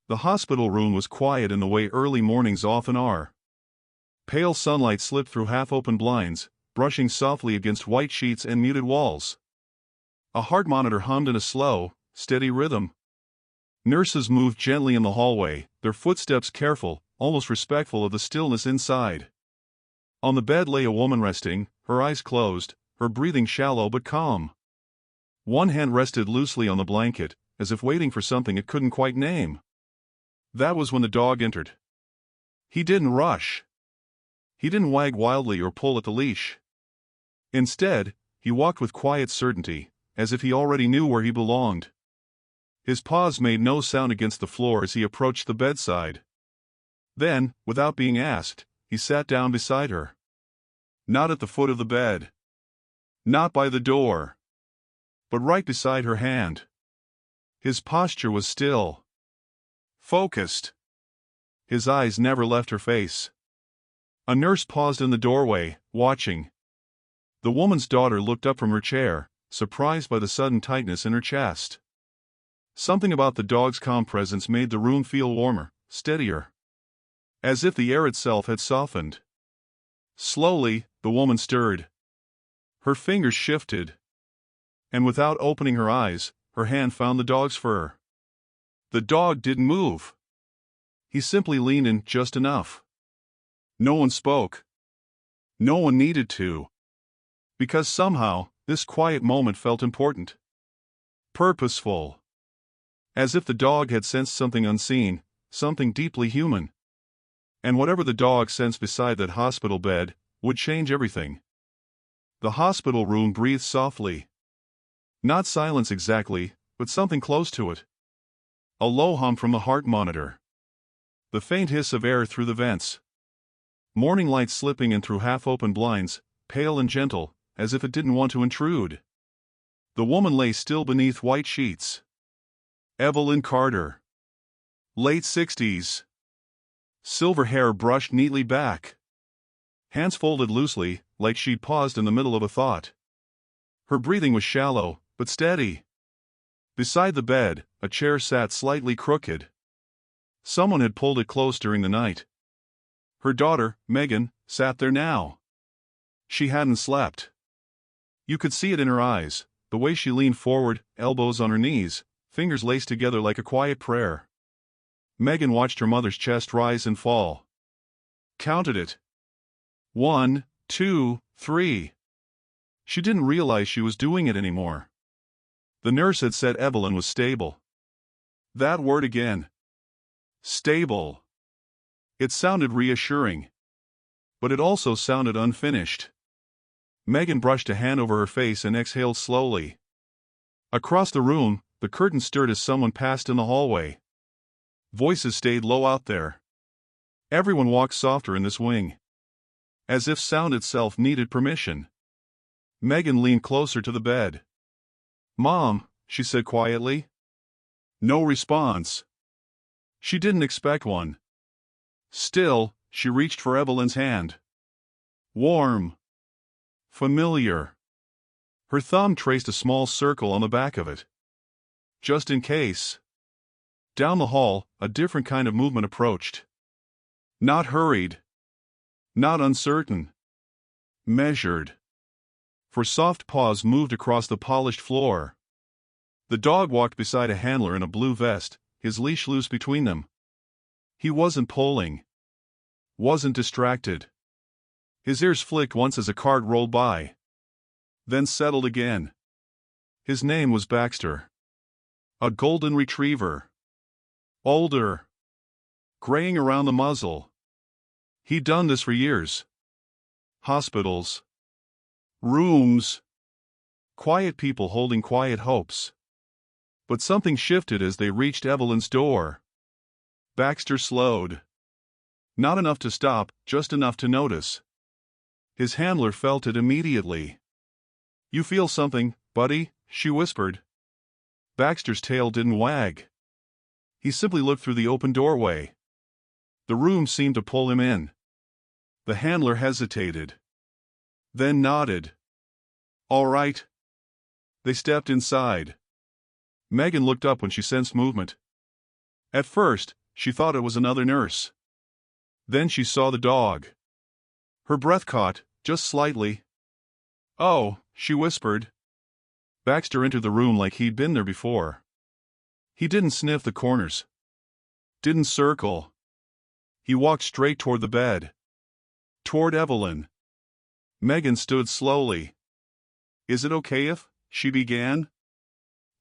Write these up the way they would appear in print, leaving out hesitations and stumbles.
The hospital room was quiet in the way early mornings often are. Pale sunlight slipped through half-open blinds, brushing softly against white sheets and muted walls. A heart monitor hummed in a slow, steady rhythm. Nurses moved gently in the hallway, their footsteps careful, almost respectful of the stillness inside. On the bed lay a woman resting, her eyes closed, her breathing shallow but calm. One hand rested loosely on the blanket, as if waiting for something it couldn't quite name. That was when the dog entered. He didn't rush. He didn't wag wildly or pull at the leash. Instead, he walked with quiet certainty, as if he already knew where he belonged. His paws made no sound against the floor as he approached the bedside. Then, without being asked, he sat down beside her. Not at the foot of the bed. Not by the door. But right beside her hand. His posture was still. Focused. His eyes never left her face. A nurse paused in the doorway, watching. The woman's daughter looked up from her chair, surprised by the sudden tightness in her chest. Something about the dog's calm presence made the room feel warmer, steadier. As if the air itself had softened. Slowly, the woman stirred. Her fingers shifted. And without opening her eyes, her hand found the dog's fur. The dog didn't move. He simply leaned in just enough. No one spoke. No one needed to. Because somehow, this quiet moment felt important. Purposeful. As if the dog had sensed something unseen, something deeply human. And whatever the dog sensed beside that hospital bed, would change everything. The hospital room breathed softly. Not silence exactly, but something close to it. A low hum from the heart monitor. The faint hiss of air through the vents. Morning light slipping in through half-open blinds, pale and gentle, as if it didn't want to intrude. The woman lay still beneath white sheets. Evelyn Carter. Late 60s. Silver hair brushed neatly back. Hands folded loosely, like she'd paused in the middle of a thought. Her breathing was shallow, but steady. Beside the bed, a chair sat slightly crooked. Someone had pulled it close during the night. Her daughter, Megan, sat there now. She hadn't slept. You could see it in her eyes, the way she leaned forward, elbows on her knees, fingers laced together like a quiet prayer. Megan watched her mother's chest rise and fall. Counted it. 1, 2, 3. She didn't realize she was doing it anymore. The nurse had said Evelyn was stable. That word again. Stable. It sounded reassuring. But it also sounded unfinished. Megan brushed a hand over her face and exhaled slowly. Across the room, the curtain stirred as someone passed in the hallway. Voices stayed low out there. Everyone walked softer in this wing. As if sound itself needed permission. Megan leaned closer to the bed. "Mom," she said quietly. No response. She didn't expect one. Still, she reached for Evelyn's hand. Warm. Familiar. Her thumb traced a small circle on the back of it. Just in case. Down the hall, a different kind of movement approached. Not hurried. Not uncertain. Measured. For soft paws moved across the polished floor. The dog walked beside a handler in a blue vest, his leash loose between them. He wasn't pulling. Wasn't distracted. His ears flicked once as a cart rolled by. Then settled again. His name was Baxter. A golden retriever. Older. Graying around the muzzle. He'd done this for years. Hospitals. Rooms. Quiet people holding quiet hopes. But something shifted as they reached Evelyn's door. Baxter slowed. Not enough to stop, just enough to notice. His handler felt it immediately. "You feel something, buddy?" she whispered. Baxter's tail didn't wag. He simply looked through the open doorway. The room seemed to pull him in. The handler hesitated. Then nodded. "All right." They stepped inside. Megan looked up when she sensed movement. At first, she thought it was another nurse. Then she saw the dog. Her breath caught, just slightly. "Oh," she whispered. Baxter entered the room like he'd been there before. He didn't sniff the corners. Didn't circle. He walked straight toward the bed. Toward Evelyn. Megan stood slowly. "Is it okay if," she began?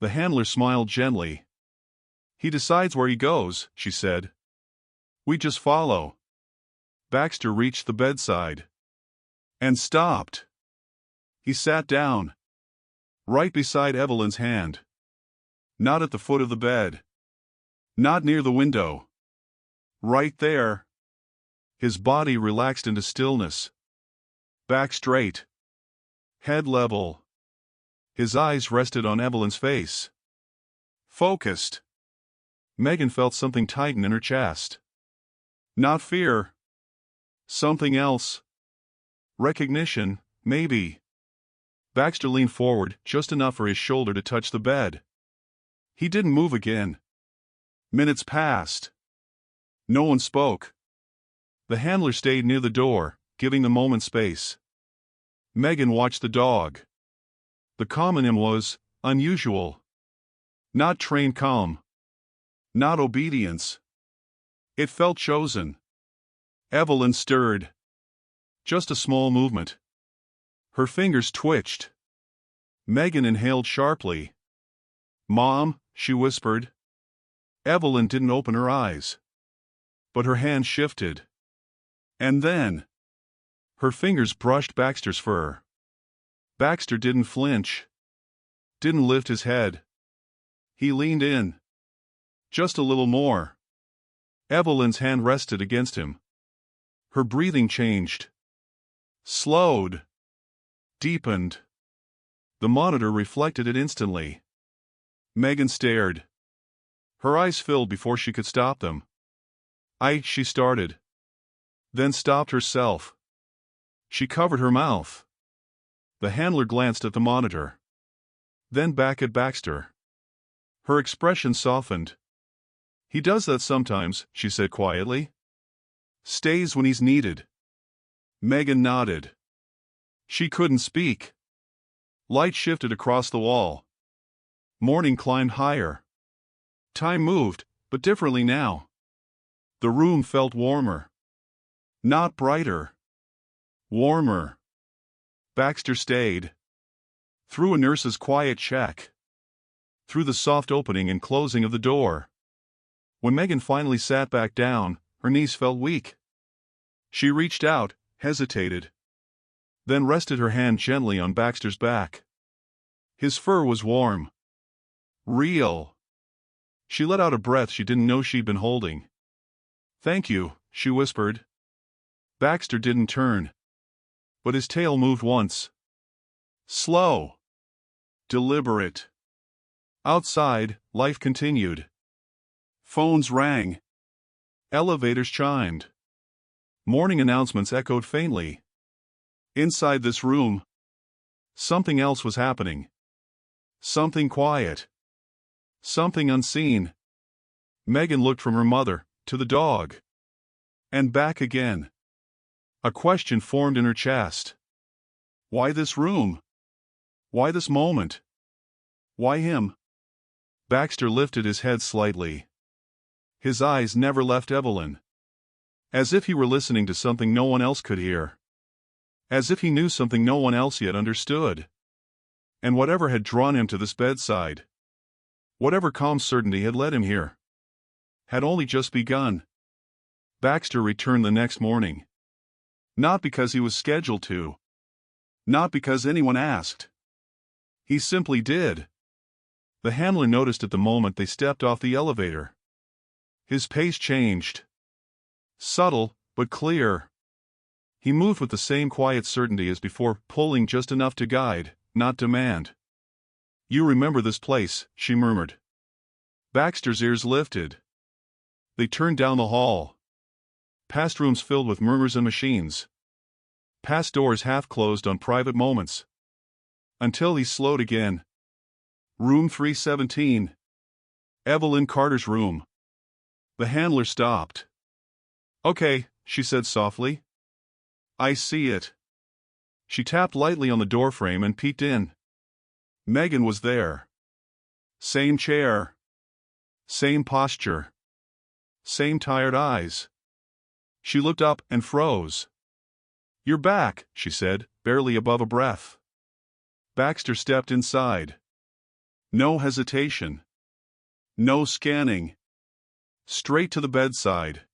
The handler smiled gently. "He decides where he goes," she said. "We just follow." Baxter reached the bedside. And stopped. He sat down. Right beside Evelyn's hand. Not at the foot of the bed. Not near the window. Right there. His body relaxed into stillness. Back straight. Head level. His eyes rested on Evelyn's face. Focused. Megan felt something tighten in her chest. Not fear. Something else. Recognition, maybe. Baxter leaned forward, just enough for his shoulder to touch the bed. He didn't move again. Minutes passed. No one spoke. The handler stayed near the door, giving the moment space. Megan watched the dog. The calm in him was unusual. Not trained calm. Not obedience. It felt chosen. Evelyn stirred. Just a small movement. Her fingers twitched. Megan inhaled sharply. "Mom," she whispered. Evelyn didn't open her eyes. But her hand shifted. And then, her fingers brushed Baxter's fur. Baxter didn't flinch. Didn't lift his head. He leaned in. Just a little more. Evelyn's hand rested against him. Her breathing changed. Slowed. Deepened. The monitor reflected it instantly. Megan stared. Her eyes filled before she could stop them. She started. Then stopped herself. She covered her mouth. The handler glanced at the monitor. Then back at Baxter. Her expression softened. "He does that sometimes," she said quietly. "Stays when he's needed." Megan nodded. She couldn't speak. Light shifted across the wall. Morning climbed higher. Time moved, but differently now. The room felt warmer. Not brighter. Warmer. Baxter stayed. Through a nurse's quiet check. Through the soft opening and closing of the door. When Megan finally sat back down, her knees felt weak. She reached out, hesitated. Then rested her hand gently on Baxter's back. His fur was warm. Real. She let out a breath she didn't know she'd been holding. "Thank you," she whispered. Baxter didn't turn. But his tail moved once. Slow. Deliberate. Outside, life continued. Phones rang. Elevators chimed. Morning announcements echoed faintly. Inside this room, something else was happening. Something quiet. Something unseen. Megan looked from her mother to the dog. And back again. A question formed in her chest. Why this room? Why this moment? Why him? Baxter lifted his head slightly. His eyes never left Evelyn. As if he were listening to something no one else could hear. As if he knew something no one else yet understood. And whatever had drawn him to this bedside, whatever calm certainty had led him here, had only just begun. Baxter returned the next morning. Not because he was scheduled to. Not because anyone asked. He simply did. The handler noticed at the moment they stepped off the elevator. His pace changed. Subtle, but clear. He moved with the same quiet certainty as before, pulling just enough to guide, not demand. "You remember this place," she murmured. Baxter's ears lifted. They turned down the hall. Past rooms filled with murmurs and machines. Past doors half closed on private moments. Until he slowed again. Room 317. Evelyn Carter's room. The handler stopped. "Okay," she said softly. "I see it." She tapped lightly on the doorframe and peeked in. Megan was there. Same chair. Same posture. Same tired eyes. She looked up and froze. "You're back," she said, barely above a breath. Baxter stepped inside. No hesitation. No scanning. Straight to the bedside.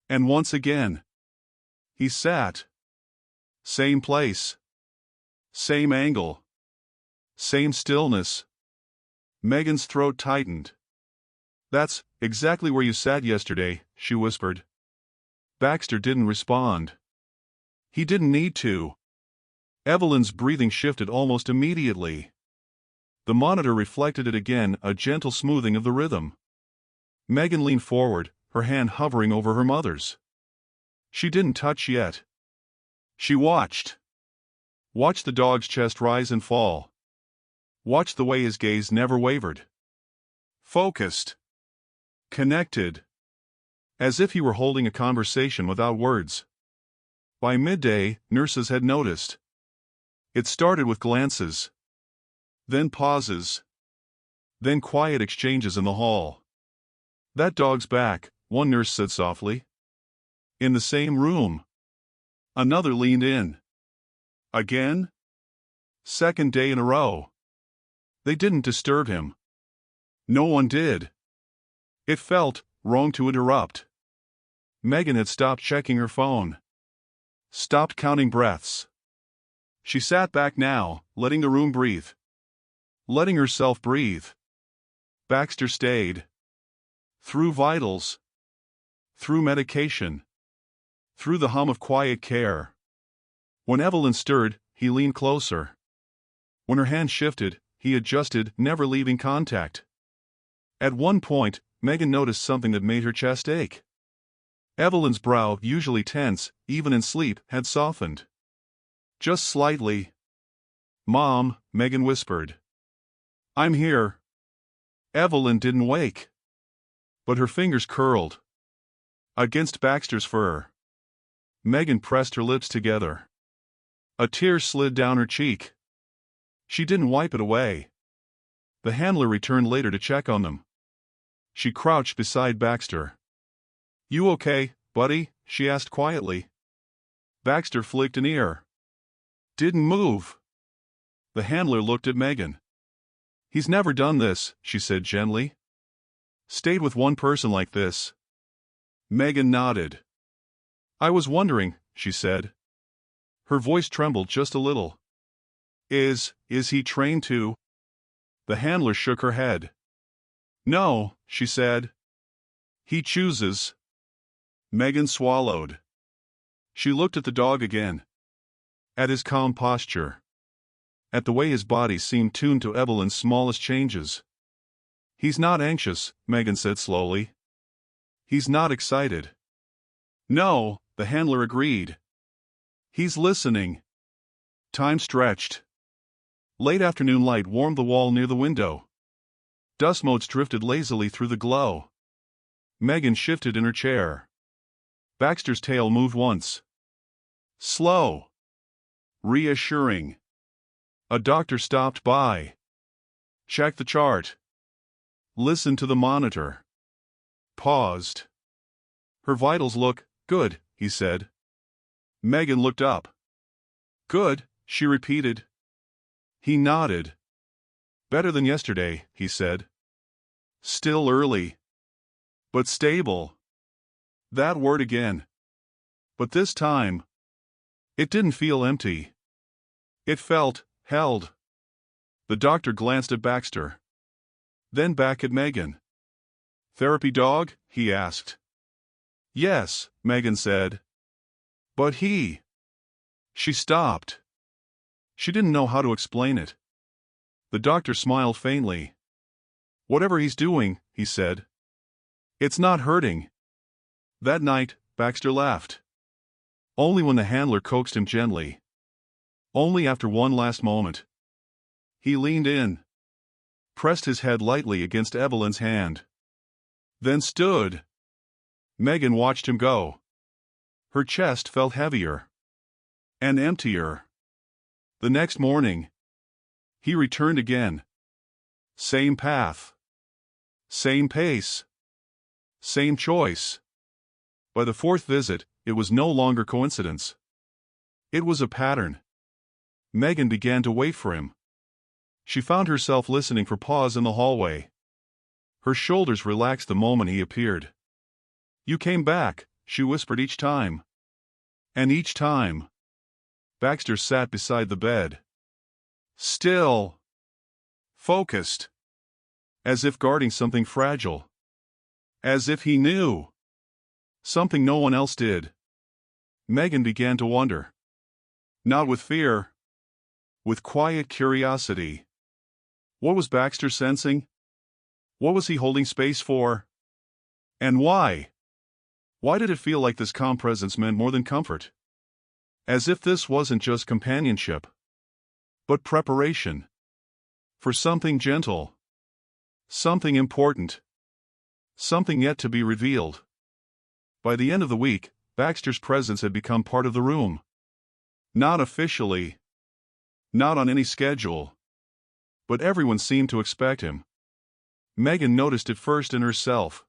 And once again. He sat. Same place. Same angle. Same stillness. Megan's throat tightened. "That's exactly where you sat yesterday," she whispered. Baxter didn't respond. He didn't need to. Evelyn's breathing shifted almost immediately. The monitor reflected it again, a gentle smoothing of the rhythm. Megan leaned forward, her hand hovering over her mother's. She didn't touch yet. She watched. Watched the dog's chest rise and fall. Watched the way his gaze never wavered. Focused. Connected. As if he were holding a conversation without words. By midday, nurses had noticed. It started with glances. Then pauses. Then quiet exchanges in the hall. "That dog's back," one nurse said softly. "In the same room." Another leaned in. "Again?" "Second day in a row." They didn't disturb him. No one did. It felt wrong to interrupt. Megan had stopped checking her phone. Stopped counting breaths. She sat back now, letting the room breathe. Letting herself breathe. Baxter stayed. Through vitals. Through medication. Through the hum of quiet care. When Evelyn stirred, he leaned closer. When her hand shifted, he adjusted, never leaving contact. At one point, Megan noticed something that made her chest ache. Evelyn's brow, usually tense, even in sleep, had softened. Just slightly. "Mom," Megan whispered. "I'm here." Evelyn didn't wake. But her fingers curled. Against Baxter's fur. Megan pressed her lips together. A tear slid down her cheek. She didn't wipe it away. The handler returned later to check on them. She crouched beside Baxter. "You okay, buddy?" she asked quietly. Baxter flicked an ear. Didn't move. The handler looked at Megan. "He's never done this," she said gently. "Stayed with one person like this." Megan nodded. "I was wondering," she said. Her voice trembled just a little. Is he trained to?" The handler shook her head. "No," she said. "He chooses." Megan swallowed. She looked at the dog again. At his calm posture. At the way his body seemed tuned to Evelyn's smallest changes. "He's not anxious," Megan said slowly. "He's not excited." "No," the handler agreed. "He's listening." Time stretched. Late afternoon light warmed the wall near the window. Dust motes drifted lazily through the glow. Megan shifted in her chair. Baxter's tail moved once. Slow. Reassuring. A doctor stopped by. Checked the chart. Listened to the monitor. Paused. "Her vitals look good," he said. Megan looked up. "Good," she repeated. He nodded. "Better than yesterday," he said. "Still early. But stable." That word again. But this time, it didn't feel empty. It felt held. The doctor glanced at Baxter. Then back at Megan. "Therapy dog?" he asked. "Yes," Megan said. "But he..." She stopped. She didn't know how to explain it. The doctor smiled faintly. "Whatever he's doing," he said. "It's not hurting." That night, Baxter laughed. Only when the handler coaxed him gently. Only after one last moment. He leaned in. Pressed his head lightly against Evelyn's hand. Then stood. Megan watched him go. Her chest felt heavier. And emptier. The next morning, he returned again. Same path. Same pace. Same choice. By the fourth visit, it was no longer coincidence. It was a pattern. Megan began to wait for him. She found herself listening for pause in the hallway. Her shoulders relaxed the moment he appeared. "You came back," she whispered each time. And each time, Baxter sat beside the bed. Still. Focused. As if guarding something fragile. As if he knew. Something no one else did. Megan began to wonder. Not with fear. With quiet curiosity. What was Baxter sensing? What was he holding space for? And why? Why did it feel like this calm presence meant more than comfort? As if this wasn't just companionship, but preparation. For something gentle. Something important. Something yet to be revealed. By the end of the week, Baxter's presence had become part of the room. Not officially. Not on any schedule. But everyone seemed to expect him. Megan noticed it first in herself.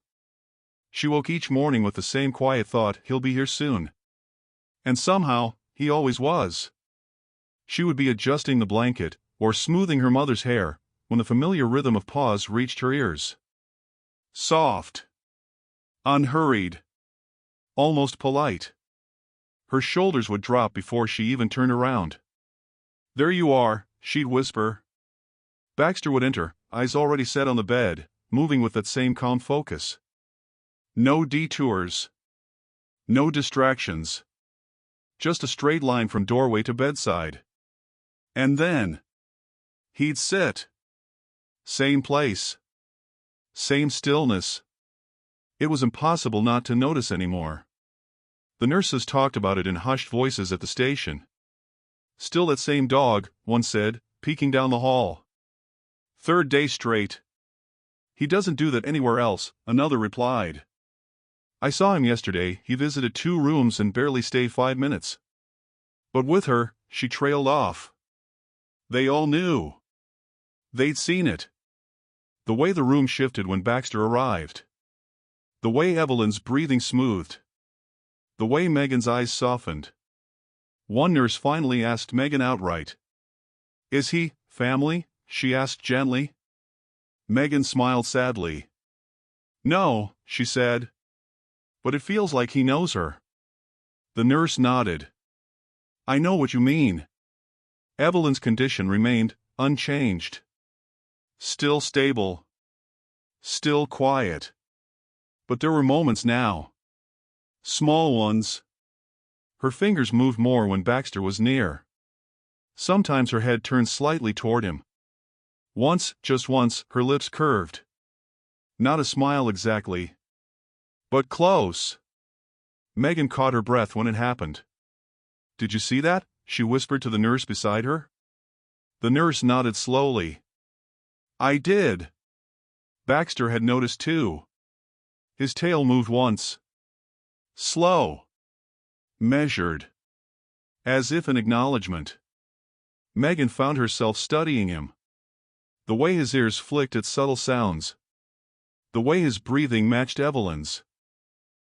She woke each morning with the same quiet thought, he'll be here soon. And somehow, he always was. She would be adjusting the blanket, or smoothing her mother's hair, when the familiar rhythm of pause reached her ears. Soft. Unhurried. Almost polite. Her shoulders would drop before she even turned around. "There you are," she'd whisper. Baxter would enter, eyes already set on the bed, moving with that same calm focus. No detours. No distractions. Just a straight line from doorway to bedside. And then he'd sit. Same place. Same stillness. It was impossible not to notice anymore. The nurses talked about it in hushed voices at the station. "Still that same dog," one said, peeking down the hall. "Third day straight." "He doesn't do that anywhere else," another replied. "I saw him yesterday, he visited 2 rooms and barely stayed 5 minutes. But with her, she trailed off." They all knew. They'd seen it. The way the room shifted when Baxter arrived. The way Evelyn's breathing smoothed. The way Megan's eyes softened. One nurse finally asked Megan outright. "Is he family?" she asked gently. Megan smiled sadly. "No," she said. "But it feels like he knows her." The nurse nodded. "I know what you mean." Evelyn's condition remained unchanged. Still stable. Still quiet. But there were moments now. Small ones. Her fingers moved more when Baxter was near. Sometimes her head turned slightly toward him. Once, just once, her lips curved. Not a smile exactly. But close. Megan caught her breath when it happened. "Did you see that?" she whispered to the nurse beside her. The nurse nodded slowly. "I did." Baxter had noticed too. His tail moved once. Slow. Measured. As if in acknowledgement. Megan found herself studying him. The way his ears flicked at subtle sounds. The way his breathing matched Evelyn's.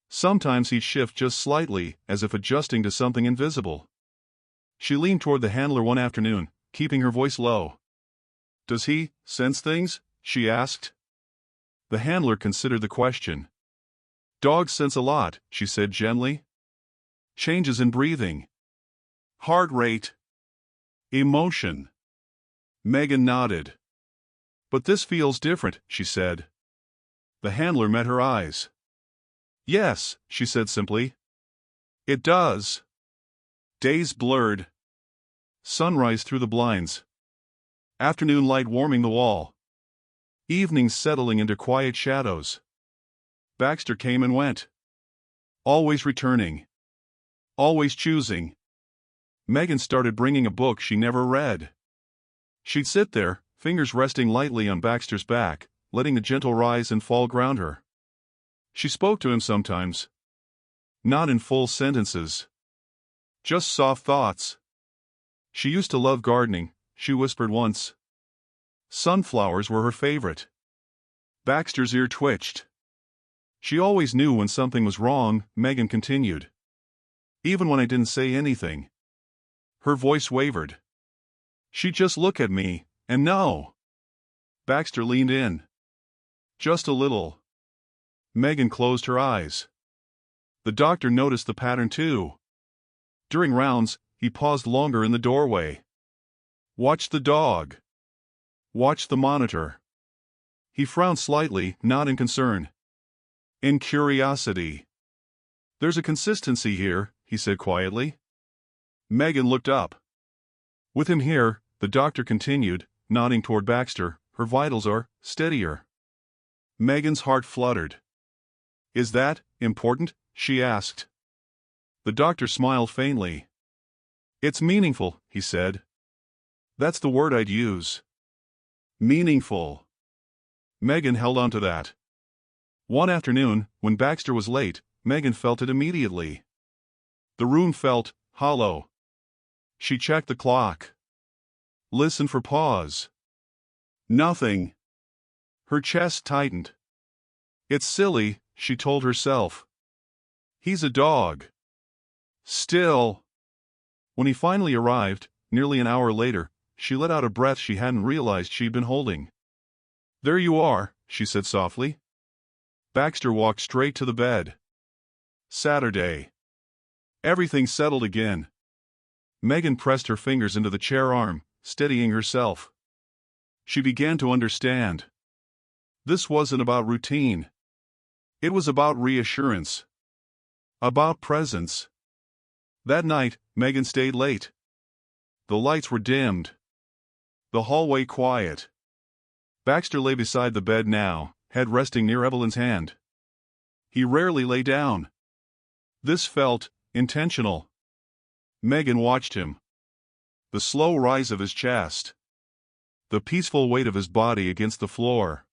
Sometimes he'd shift just slightly, as if adjusting to something invisible. She leaned toward the handler one afternoon, keeping her voice low. "Does he sense things?" she asked. The handler considered the question. "Dogs sense a lot," she said gently. "Changes in breathing. Heart rate. Emotion." Megan nodded. "But this feels different," she said. The handler met her eyes. "Yes," she said simply. "It does." Days blurred. Sunrise through the blinds. Afternoon light warming the wall. Evenings settling into quiet shadows. Baxter came and went. Always returning. Always choosing. Megan started bringing a book she never read. She'd sit there, fingers resting lightly on Baxter's back, letting the gentle rise and fall ground her. She spoke to him sometimes. Not in full sentences. Just soft thoughts. She used to love gardening, she whispered once. Sunflowers were her favorite. Baxter's ear twitched. She always knew when something was wrong, Megan continued. Even when I didn't say anything. Her voice wavered. She'd just look at me, and know. Baxter leaned in. Just a little. Megan closed her eyes. The doctor noticed the pattern too. During rounds, he paused longer in the doorway. Watched the dog. Watched the monitor. He frowned slightly, not in concern. In curiosity. There's a consistency here, he said quietly. Megan looked up. With him here, the doctor continued, nodding toward Baxter, her vitals are steadier. Megan's heart fluttered. Is that important? She asked. The doctor smiled faintly. It's meaningful, he said. That's the word I'd use. Meaningful. Megan held on to that. One afternoon, when Baxter was late, Megan felt it immediately. The room felt hollow. She checked the clock. Listened for pause. Nothing. Her chest tightened. It's silly, she told herself. He's a dog. Still. When he finally arrived, nearly an hour later, she let out a breath she hadn't realized she'd been holding. There you are, she said softly. Baxter walked straight to the bed. Saturday. Everything settled again. Megan pressed her fingers into the chair arm, steadying herself. She began to understand. This wasn't about routine. It was about reassurance. About presence. That night, Megan stayed late. The lights were dimmed. The hallway quiet. Baxter lay beside the bed now, head resting near Evelyn's hand. He rarely lay down. This felt intentional. Megan watched him. The slow rise of his chest. The peaceful weight of his body against the floor.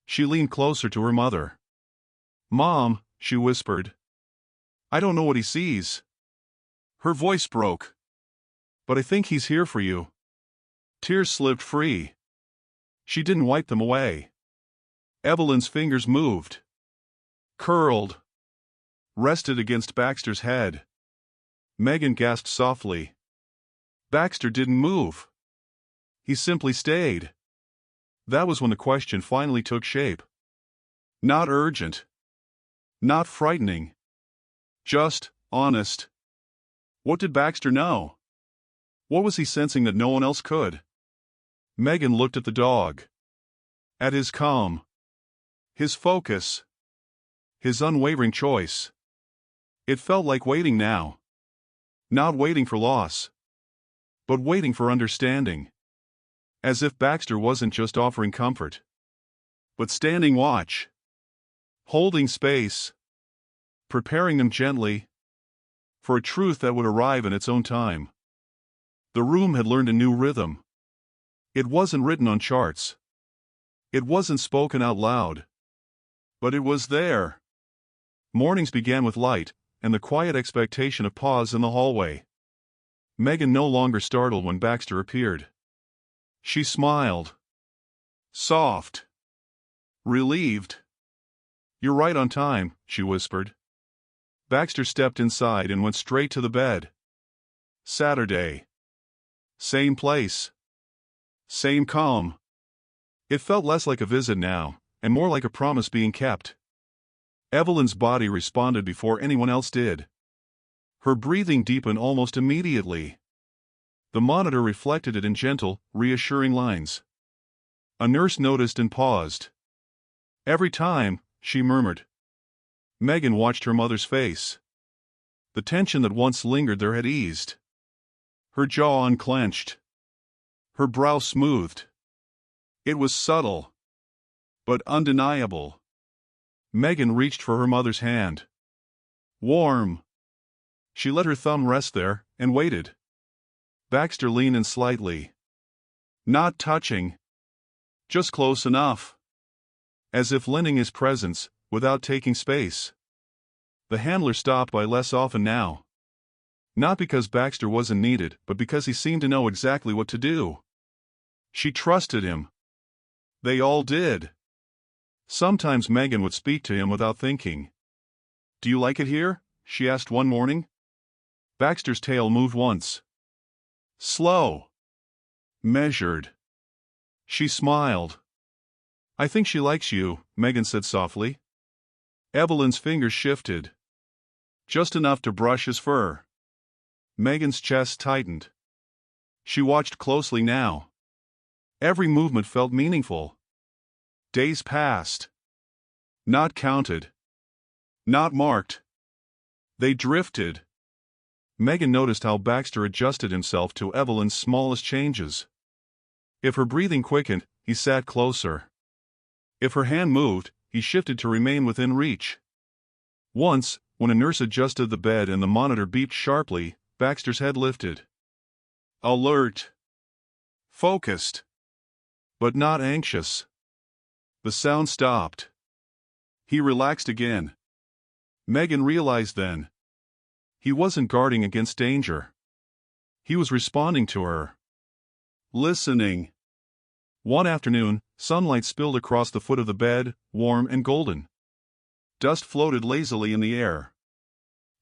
She leaned closer to her mother. Mom, she whispered. I don't know what he sees. Her voice broke. But I think he's here for you. Tears slipped free. She didn't wipe them away. Evelyn's fingers moved. Curled. Rested against Baxter's head. Megan gasped softly. Baxter didn't move. He simply stayed. That was when the question finally took shape. Not urgent. Not frightening. Just honest. What did Baxter know? What was he sensing that no one else could? Megan looked at the dog. At his calm. His focus. His unwavering choice. It felt like waiting now. Not waiting for loss. But waiting for understanding. As if Baxter wasn't just offering comfort. But standing watch. Holding space. Preparing them gently. For a truth that would arrive in its own time. The room had learned a new rhythm. It wasn't written on charts. It wasn't spoken out loud. But it was there. Mornings began with light, and the quiet expectation of pause in the hallway. Megan no longer startled when Baxter appeared. She smiled. Soft. Relieved. You're right on time, she whispered. Baxter stepped inside and went straight to the bed. Saturday. Same place. Same calm. It felt less like a visit now, and more like a promise being kept. Evelyn's body responded before anyone else did. Her breathing deepened almost immediately. The monitor reflected it in gentle, reassuring lines. A nurse noticed and paused. Every time, she murmured. Megan watched her mother's face. The tension that once lingered there had eased. Her jaw unclenched. Her brow smoothed. It was subtle, but undeniable. Megan reached for her mother's hand. Warm. She let her thumb rest there, and waited. Baxter leaned in slightly. Not touching. Just close enough. As if lending his presence, without taking space. The handler stopped by less often now. Not because Baxter wasn't needed, but because he seemed to know exactly what to do. She trusted him. They all did. Sometimes Megan would speak to him without thinking. "Do you like it here?" she asked one morning. Baxter's tail moved once. Slow. Measured. She smiled. "I think she likes you," Megan said softly. Evelyn's fingers shifted. Just enough to brush his fur. Megan's chest tightened. She watched closely now. Every movement felt meaningful. Days passed. Not counted. Not marked. They drifted. Megan noticed how Baxter adjusted himself to Evelyn's smallest changes. If her breathing quickened, he sat closer. If her hand moved, he shifted to remain within reach. Once, when a nurse adjusted the bed and the monitor beeped sharply, Baxter's head lifted. Alert. Focused. But not anxious. The sound stopped. He relaxed again. Megan realized then. He wasn't guarding against danger. He was responding to her. Listening. One afternoon, sunlight spilled across the foot of the bed, warm and golden. Dust floated lazily in the air.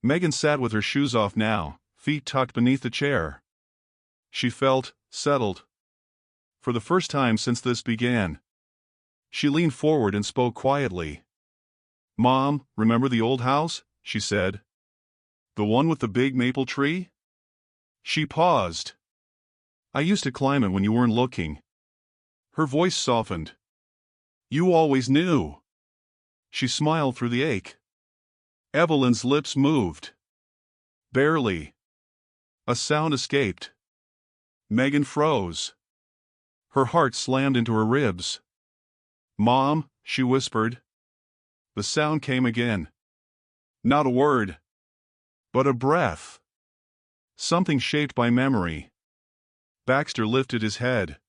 Megan sat with her shoes off now, feet tucked beneath the chair. She felt settled. For the first time since this began. She leaned forward and spoke quietly. "Mom, remember the old house?" she said. "The one with the big maple tree?" She paused. "I used to climb it when you weren't looking." Her voice softened. "You always knew." She smiled through the ache. Evelyn's lips moved. Barely. A sound escaped. Megan froze. Her heart slammed into her ribs. "Mom," she whispered. The sound came again. Not a word. But a breath. Something shaped by memory. Baxter lifted his head.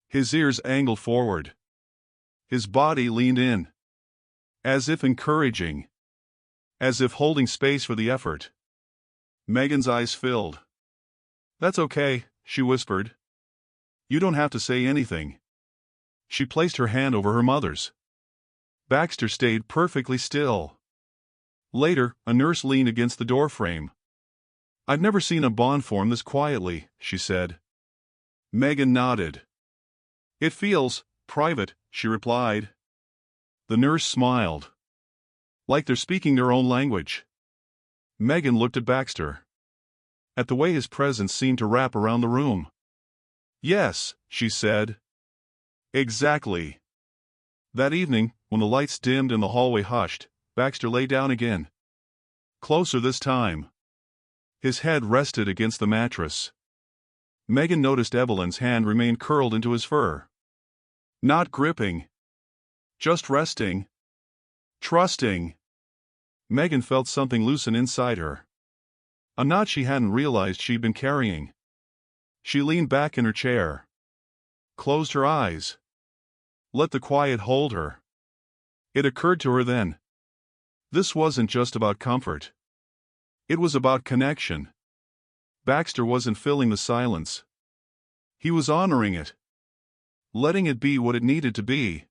His ears angled forward. His body leaned in. As if encouraging. As if holding space for the effort. Megan's eyes filled. "That's okay," she whispered. "You don't have to say anything." She placed her hand over her mother's. Baxter stayed perfectly still. Later, a nurse leaned against the doorframe. "I've never seen a bond form this quietly," she said. Megan nodded. "It feels private," she replied. The nurse smiled. "Like they're speaking their own language." Megan looked at Baxter. At the way his presence seemed to wrap around the room. "Yes," she said. "Exactly." That evening, when the lights dimmed and the hallway hushed, Baxter lay down again. Closer this time. His head rested against the mattress. Megan noticed Evelyn's hand remained curled into his fur. Not gripping. Just resting. Trusting. Megan felt something loosen inside her. A knot she hadn't realized she'd been carrying. She leaned back in her chair. Closed her eyes. Let the quiet hold her. It occurred to her then. This wasn't just about comfort. It was about connection. Baxter wasn't filling the silence. He was honoring it. Letting it be what it needed to be.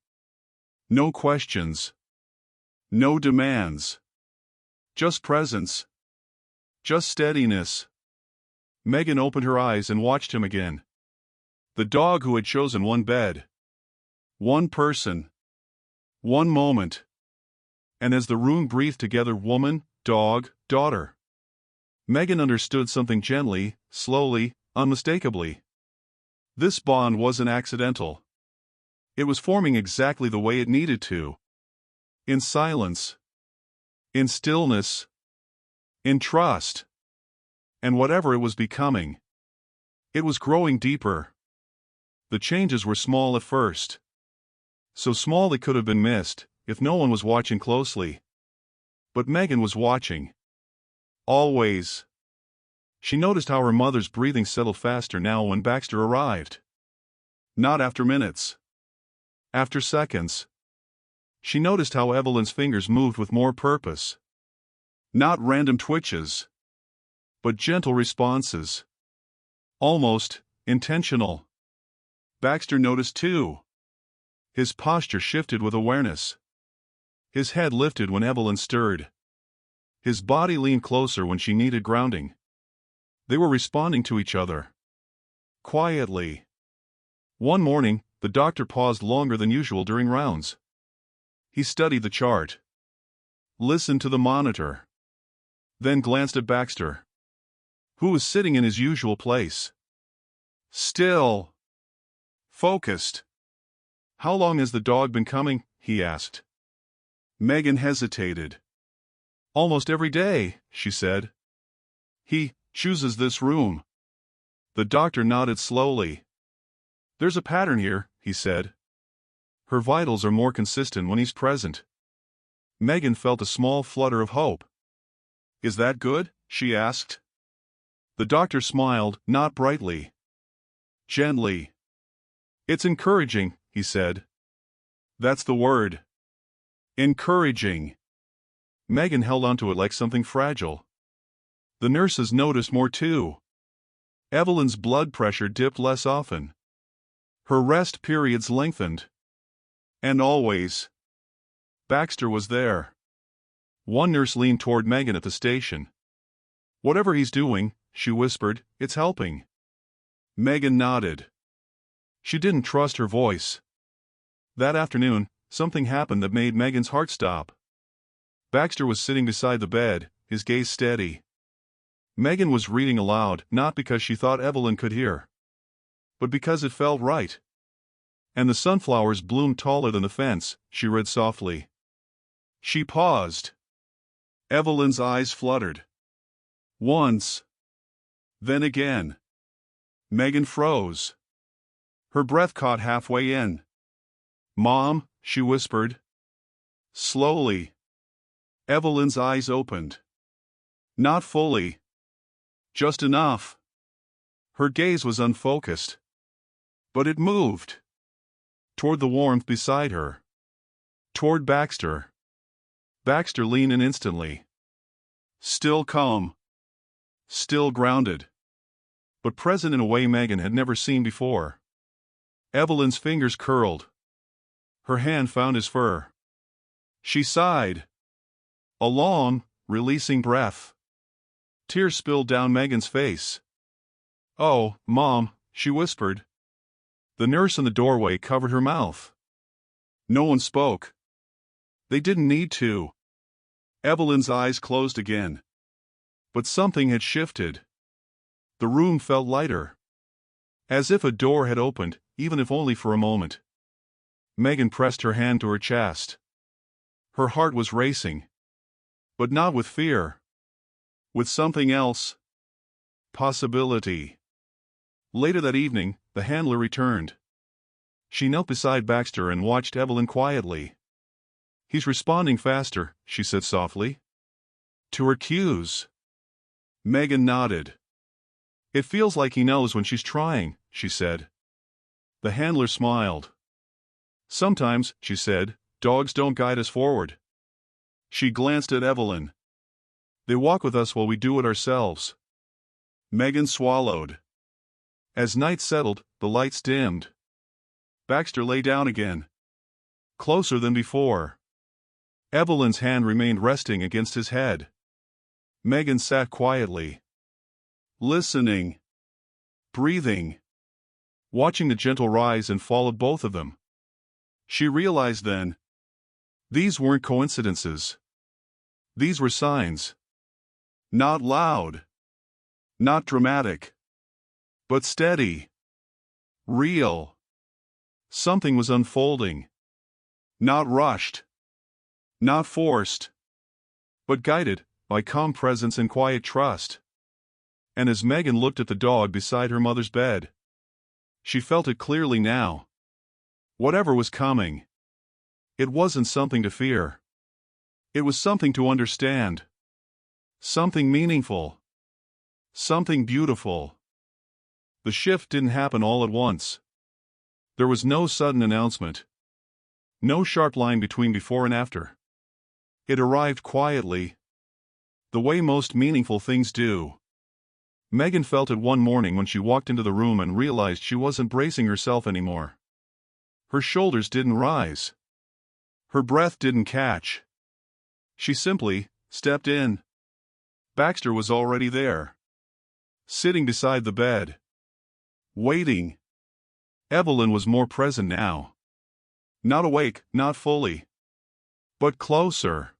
No questions. No demands. Just presence. Just steadiness. Megan opened her eyes and watched him again. The dog who had chosen one bed. One person. One moment. And as the room breathed together, woman, dog, daughter. Megan understood something gently, slowly, unmistakably. This bond wasn't accidental. It was forming exactly the way it needed to. In silence. In stillness. In trust. And whatever it was becoming. It was growing deeper. The changes were small at first. So small they could have been missed, if no one was watching closely. But Megan was watching. Always. She noticed how her mother's breathing settled faster now when Baxter arrived. Not after minutes. After seconds. She noticed how Evelyn's fingers moved with more purpose. Not random twitches, but gentle responses. Almost intentional. Baxter noticed too. His posture shifted with awareness. His head lifted when Evelyn stirred. His body leaned closer when she needed grounding. They were responding to each other. Quietly. One morning, the doctor paused longer than usual during rounds. He studied the chart. Listened to the monitor. Then glanced at Baxter, who was sitting in his usual place. Still. Focused. How long has the dog been coming? He asked. Megan hesitated. Almost every day, she said. He chooses this room. The doctor nodded slowly. There's a pattern here, he said. Her vitals are more consistent when he's present. Megan felt a small flutter of hope. Is that good? She asked. The doctor smiled, not brightly. Gently. It's encouraging, he said. That's the word. Encouraging. Megan held onto it like something fragile. The nurses noticed more too. Evelyn's blood pressure dipped less often. Her rest periods lengthened. And always, Baxter was there. One nurse leaned toward Megan at the station. Whatever he's doing, she whispered, it's helping. Megan nodded. She didn't trust her voice. That afternoon, something happened that made Megan's heart stop. Baxter was sitting beside the bed, his gaze steady. Megan was reading aloud, not because she thought Evelyn could hear, but because it felt right. And the sunflowers bloomed taller than the fence, she read softly. She paused. Evelyn's eyes fluttered. Once. Then again. Megan froze. Her breath caught halfway in. Mom, she whispered. Slowly. Evelyn's eyes opened. Not fully. Just enough. Her gaze was unfocused. But it moved. Toward the warmth beside her. Toward Baxter. Baxter leaned in instantly. Still calm. Still grounded. But present in a way Megan had never seen before. Evelyn's fingers curled. Her hand found his fur. She sighed. A long, releasing breath. Tears spilled down Megan's face. Oh, Mom, she whispered. The nurse in the doorway covered her mouth. No one spoke. They didn't need to. Evelyn's eyes closed again. But something had shifted. The room felt lighter. As if a door had opened, even if only for a moment. Megan pressed her hand to her chest. Her heart was racing. But not with fear. With something else. Possibility. Later that evening, the handler returned. She knelt beside Baxter and watched Evelyn quietly. He's responding faster, she said softly. To her cues. Megan nodded. It feels like he knows when she's trying, she said. The handler smiled. Sometimes, she said, dogs don't guide us forward. She glanced at Evelyn. They walk with us while we do it ourselves. Megan swallowed. As night settled, the lights dimmed. Baxter lay down again. Closer than before. Evelyn's hand remained resting against his head. Megan sat quietly. Listening. Breathing. Watching the gentle rise and fall of both of them. She realized then. These weren't coincidences. These were signs. Not loud. Not dramatic. But steady. Real. Something was unfolding. Not rushed. Not forced. But guided by calm presence and quiet trust. And as Megan looked at the dog beside her mother's bed, she felt it clearly now. Whatever was coming, it wasn't something to fear. It was something to understand. Something meaningful. Something beautiful. The shift didn't happen all at once. There was no sudden announcement. No sharp line between before and after. It arrived quietly, the way most meaningful things do. Megan felt it one morning when she walked into the room and realized she wasn't bracing herself anymore. Her shoulders didn't rise. Her breath didn't catch. She simply stepped in. Baxter was already there, sitting beside the bed, waiting. Evelyn was more present now. Not awake, not fully, but closer.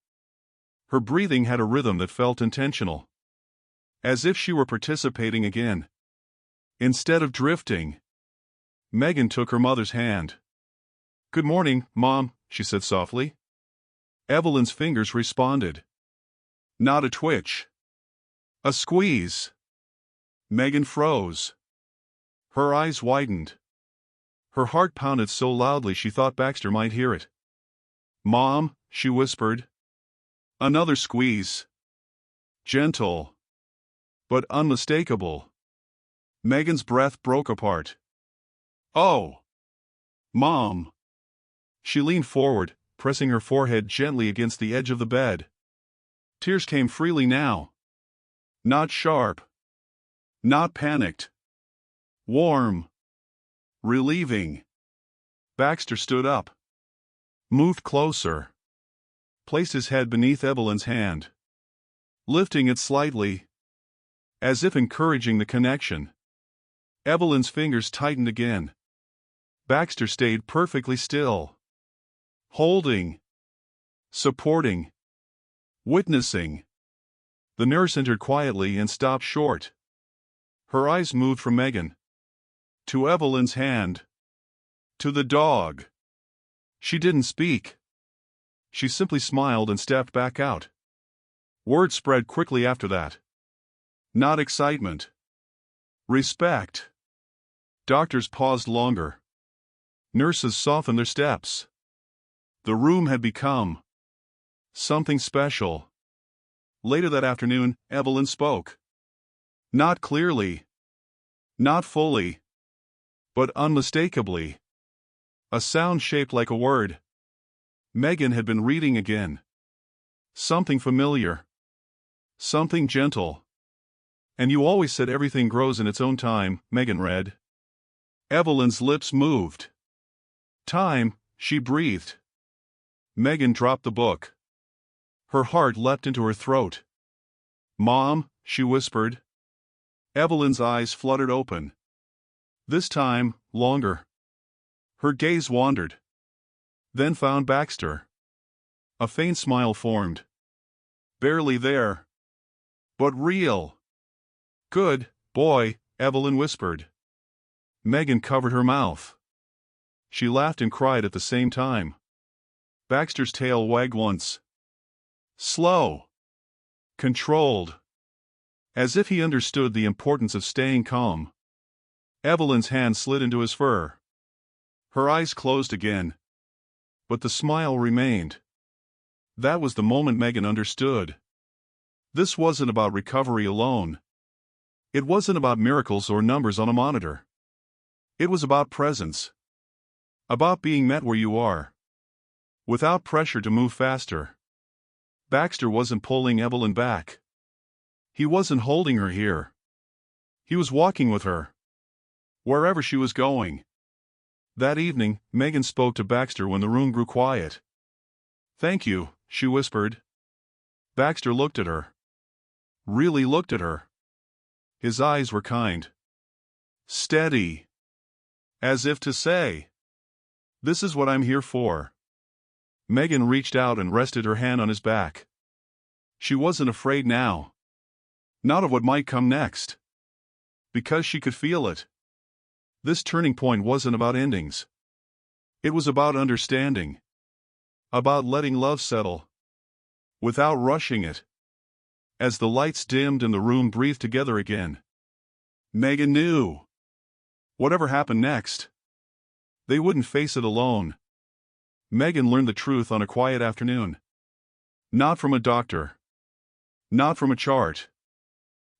Her breathing had a rhythm that felt intentional, as if she were participating again, instead of drifting. Megan took her mother's hand. "Good morning, Mom," she said softly. Evelyn's fingers responded. Not a twitch. A squeeze. Megan froze. Her eyes widened. Her heart pounded so loudly she thought Baxter might hear it. "Mom," she whispered. Another squeeze. Gentle, but unmistakable. Megan's breath broke apart. "Oh, Mom." She leaned forward, pressing her forehead gently against the edge of the bed. Tears came freely now. Not sharp. Not panicked. Warm. Relieving. Baxter stood up. Moved closer. Placed his head beneath Evelyn's hand. Lifting it slightly, as if encouraging the connection. Evelyn's fingers tightened again. Baxter stayed perfectly still. Holding. Supporting. Witnessing. The nurse entered quietly and stopped short. Her eyes moved from Megan to Evelyn's hand, to the dog. She didn't speak. She simply smiled and stepped back out. Word spread quickly after that. Not excitement. Respect. Doctors paused longer. Nurses softened their steps. The room had become something special. Later that afternoon, Evelyn spoke. Not clearly. Not fully. But unmistakably. A sound shaped like a word. Megan had been reading again. Something familiar. Something gentle. "And you always said everything grows in its own time," Megan read. Evelyn's lips moved. "Time," she breathed. Megan dropped the book. Her heart leapt into her throat. "Mom," she whispered. Evelyn's eyes fluttered open. This time, longer. Her gaze wandered. Then found Baxter. A faint smile formed. Barely there. But real. "Good boy," Evelyn whispered. Megan covered her mouth. She laughed and cried at the same time. Baxter's tail wagged once. Slow. Controlled. As if he understood the importance of staying calm. Evelyn's hand slid into his fur. Her eyes closed again. But the smile remained. That was the moment Megan understood. This wasn't about recovery alone. It wasn't about miracles or numbers on a monitor. It was about presence. About being met where you are. Without pressure to move faster. Baxter wasn't pulling Evelyn back. He wasn't holding her here. He was walking with her. Wherever she was going. That evening, Megan spoke to Baxter when the room grew quiet. "Thank you," she whispered. Baxter looked at her. Really looked at her. His eyes were kind. Steady. As if to say, "This is what I'm here for." Megan reached out and rested her hand on his back. She wasn't afraid now. Not of what might come next. Because she could feel it. This turning point wasn't about endings. It was about understanding. About letting love settle. Without rushing it. As the lights dimmed and the room breathed together again. Megan knew. Whatever happened next, they wouldn't face it alone. Megan learned the truth on a quiet afternoon. Not from a doctor. Not from a chart.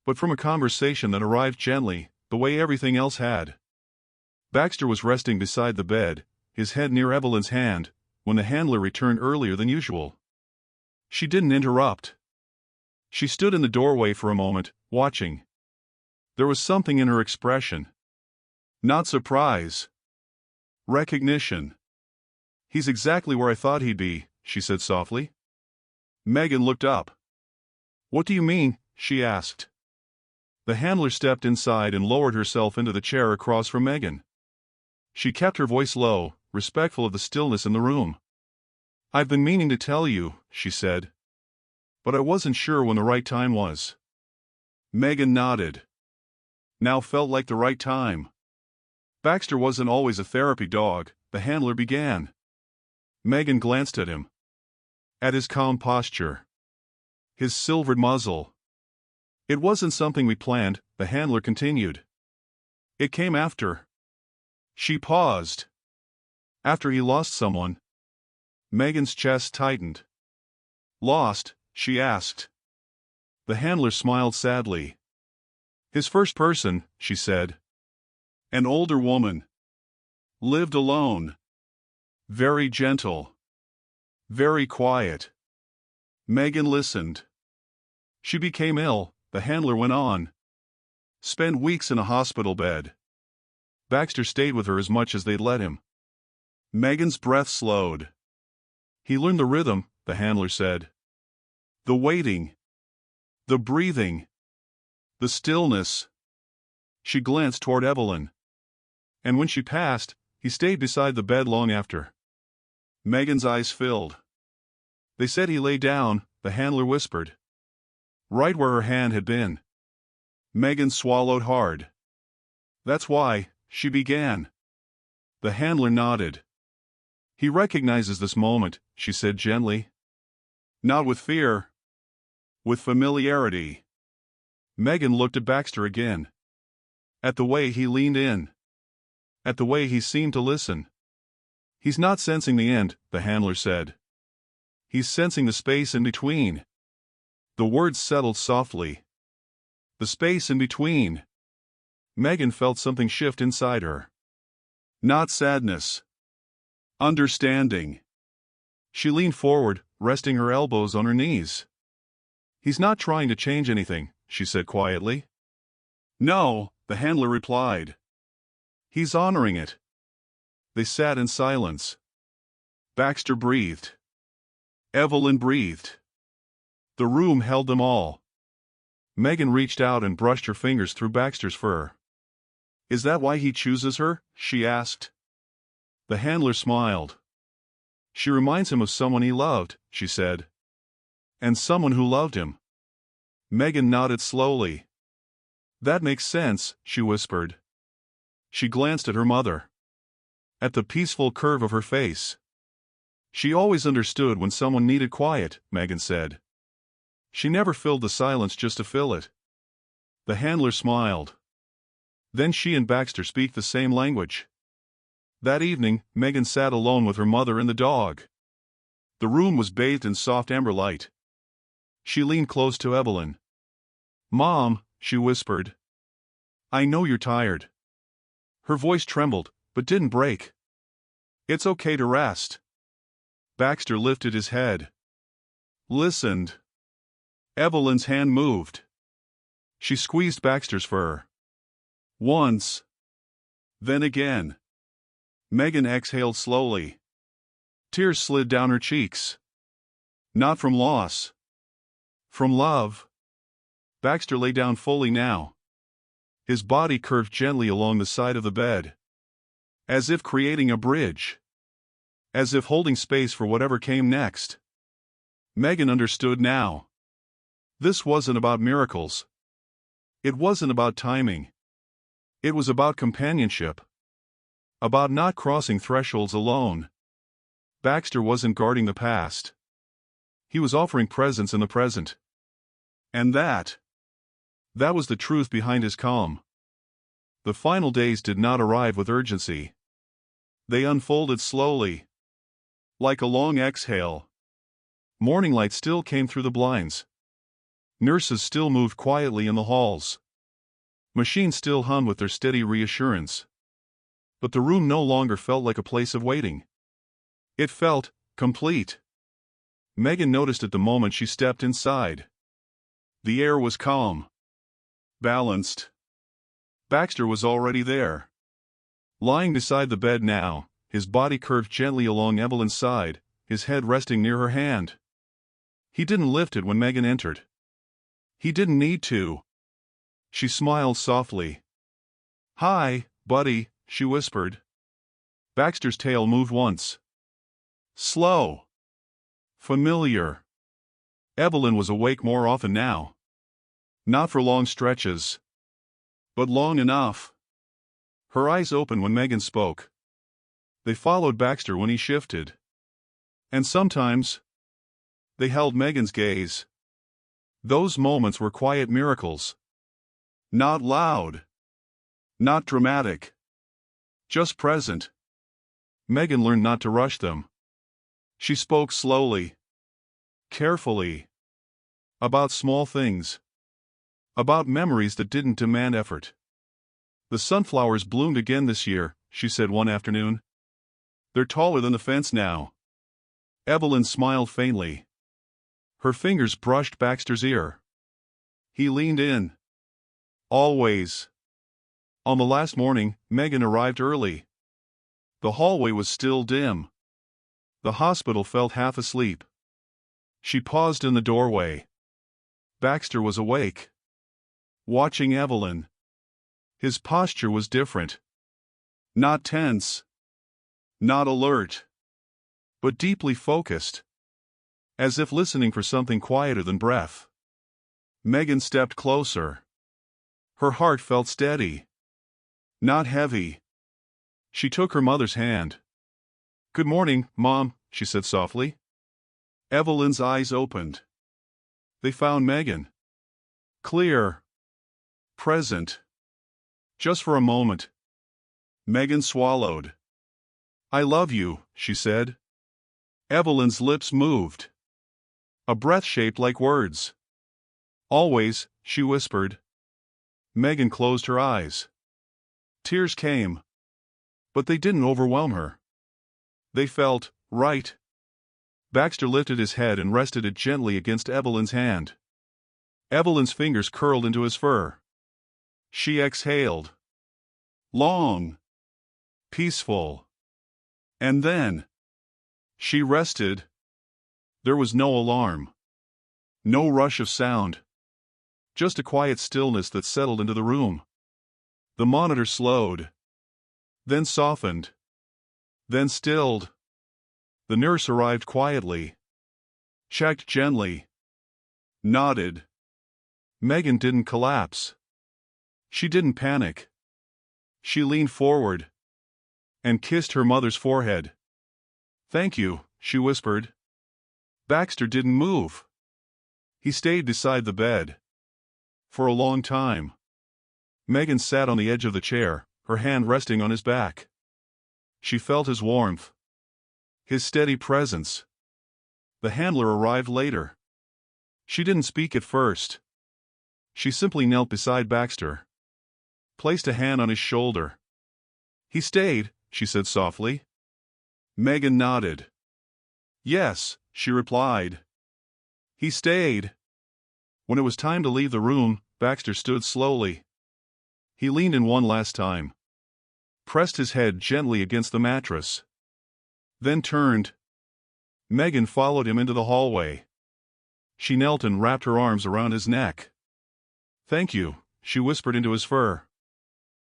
But from a conversation that arrived gently, the way everything else had. Baxter was resting beside the bed, his head near Evelyn's hand, when the handler returned earlier than usual. She didn't interrupt. She stood in the doorway for a moment, watching. There was something in her expression. Not surprise. Recognition. "He's exactly where I thought he'd be," she said softly. Megan looked up. "What do you mean?" she asked. The handler stepped inside and lowered herself into the chair across from Megan. She kept her voice low, respectful of the stillness in the room. "I've been meaning to tell you," she said. "But I wasn't sure when the right time was." Megan nodded. Now felt like the right time. Baxter wasn't always a therapy dog, the handler began. Megan glanced at him. At his calm posture. His silvered muzzle. "It wasn't something we planned," the handler continued. "It came after." She paused. "After he lost someone." Megan's chest tightened. "Lost?" she asked. The handler smiled sadly. "His first person," she said. "An older woman. Lived alone. Very gentle. Very quiet." Megan listened. "She became ill," the handler went on. "Spent weeks in a hospital bed. Baxter stayed with her as much as they'd let him." Megan's breath slowed. "He learned the rhythm," the handler said. "The waiting. The breathing. The stillness." She glanced toward Evelyn. "And when she passed, he stayed beside the bed long after." Megan's eyes filled. "They said he lay down," the handler whispered. "Right where her hand had been." Megan swallowed hard. "That's why," she began. The handler nodded. "He recognizes this moment," she said gently. "Not with fear. With familiarity." Megan looked at Baxter again. At the way he leaned in. At the way he seemed to listen. "He's not sensing the end," the handler said. "He's sensing the space in between." The words settled softly. The space in between. Megan felt something shift inside her. Not sadness. Understanding. She leaned forward, resting her elbows on her knees. "He's not trying to change anything," she said quietly. "No," the handler replied. "He's honoring it." They sat in silence. Baxter breathed. Evelyn breathed. The room held them all. Megan reached out and brushed her fingers through Baxter's fur. "Is that why he chooses her?" she asked. The handler smiled. "She reminds him of someone he loved," she said. "And someone who loved him." Megan nodded slowly. "That makes sense," she whispered. She glanced at her mother. At the peaceful curve of her face. "She always understood when someone needed quiet," Megan said. "She never filled the silence just to fill it." The handler smiled. "Then she and Baxter speak the same language." That evening, Megan sat alone with her mother and the dog. The room was bathed in soft amber light. She leaned close to Evelyn. "Mom," she whispered. "I know you're tired." Her voice trembled, but didn't break. "It's okay to rest." Baxter lifted his head. Listened. Evelyn's hand moved. She squeezed Baxter's fur. Once. Then again. Megan exhaled slowly. Tears slid down her cheeks. Not from loss. From love. Baxter lay down fully now. His body curved gently along the side of the bed. As if creating a bridge. As if holding space for whatever came next. Megan understood now. This wasn't about miracles. It wasn't about timing. It was about companionship. About not crossing thresholds alone. Baxter wasn't guarding the past. He was offering presence in the present. And that was the truth behind his calm. The final days did not arrive with urgency. They unfolded slowly. Like a long exhale. Morning light still came through the blinds. Nurses still moved quietly in the halls. Machines still hummed with their steady reassurance. But the room no longer felt like a place of waiting. It felt, Complete. Megan noticed it the moment she stepped inside. The air was calm. Balanced. Baxter was already there. Lying beside the bed now, his body curved gently along Evelyn's side, his head resting near her hand. He didn't lift it when Megan entered. He didn't need to. She smiled softly. "Hi, buddy," she whispered. Baxter's tail moved once. Slow. Familiar. Evelyn was awake more often now. Not for long stretches. But long enough. Her eyes opened when Megan spoke. They followed Baxter when he shifted. And sometimes, they held Megan's gaze. Those moments were quiet miracles. Not loud. Not dramatic. Just present. Megan learned not to rush them. She spoke slowly. Carefully. About small things. About memories that didn't demand effort. "The sunflowers bloomed again this year," she said one afternoon. "They're taller than the fence now." Evelyn smiled faintly. Her fingers brushed Baxter's ear. He leaned in. Always. On the last morning, Megan arrived early. The hallway was still dim. The hospital felt half asleep. She paused in the doorway. Baxter was awake. Watching Evelyn. His posture was different. Not tense. Not alert. But deeply focused. As if listening for something quieter than breath. Megan stepped closer. Her heart felt steady. Not heavy. She took her mother's hand. "Good morning, Mom," she said softly. Evelyn's eyes opened. They found Megan. Clear. Present. Just for a moment. Megan swallowed. "I love you," she said. Evelyn's lips moved. A breath shaped like words. "Always," she whispered. Megan closed her eyes. Tears came. But they didn't overwhelm her. They felt right. Baxter lifted his head and rested it gently against Evelyn's hand. Evelyn's fingers curled into his fur. She exhaled. Long. Peaceful. And then she rested. There was no alarm. No rush of sound. Just a quiet stillness that settled into the room. The monitor slowed. Then softened. Then stilled. The nurse arrived quietly. Checked gently. Nodded. Megan didn't collapse. She didn't panic. She leaned forward. And kissed her mother's forehead. "Thank you," she whispered. Baxter didn't move. He stayed beside the bed. For a long time. Megan sat on the edge of the chair, her hand resting on his back. She felt his warmth. His steady presence. The handler arrived later. She didn't speak at first. She simply knelt beside Baxter. Placed a hand on his shoulder. "He stayed," she said softly. Megan nodded. "Yes," she replied. "He stayed." When it was time to leave the room, Baxter stood slowly. He leaned in one last time. Pressed his head gently against the mattress. Then turned. Megan followed him into the hallway. She knelt and wrapped her arms around his neck. "Thank you," she whispered into his fur.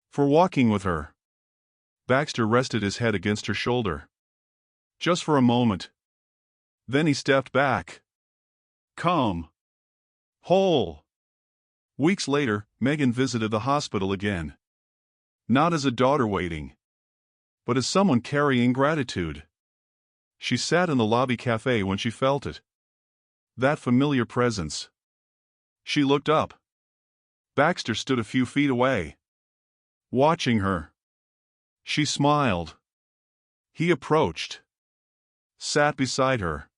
"For walking with her." Baxter rested his head against her shoulder. Just for a moment. Then he stepped back. Calm. Whole. Weeks later, Megan visited the hospital again. Not as a daughter waiting, but as someone carrying gratitude. She sat in the lobby cafe when she felt it. That familiar presence. She looked up. Baxter stood a few feet away. Watching her. She smiled. He approached. Sat beside her.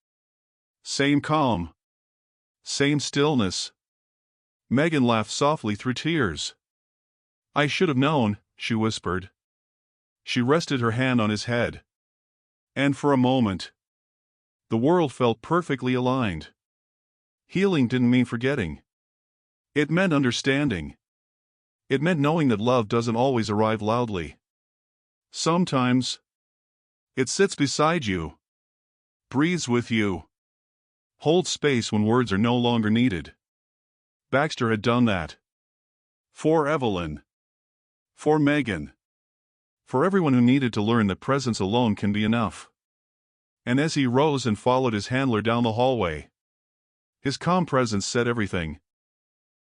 Same calm. Same stillness. Megan laughed softly through tears. "I should have known," she whispered. She rested her hand on his head. And for a moment, The world felt perfectly aligned. Healing didn't mean forgetting. It meant understanding. It meant knowing that love doesn't always arrive loudly. Sometimes, it sits beside you, breathes with you, holds space when words are no longer needed. Baxter had done that. For Evelyn. For Megan. For everyone who needed to learn that presence alone can be enough. And as he rose and followed his handler down the hallway, his calm presence said everything.